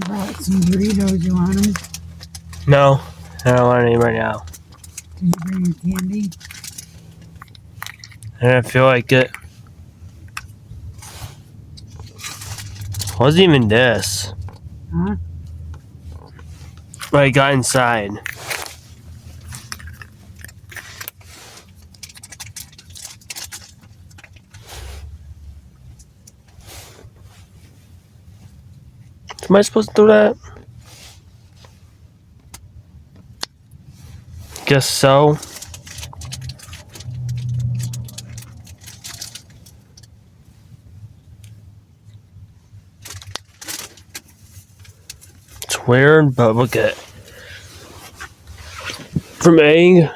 brought some Doritos. You want them? No, I don't want any right now. Did you bring your candy? I didn't feel like it. Wasn't even this. Huh? But I got inside. Am I supposed to do that? Guess so. It's weird, but look at it. From A.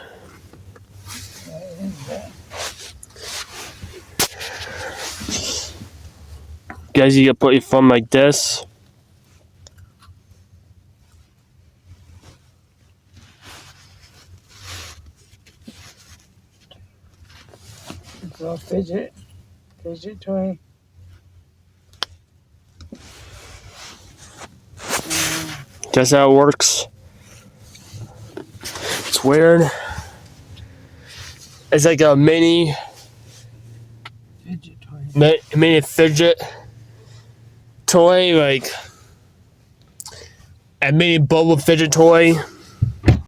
Guys, you gotta put your thumb like this. It's a fidget toy. Guess how it works. It's weird. It's like a mini Fidget toy. mini fidget toy, like a mini bubble fidget toy.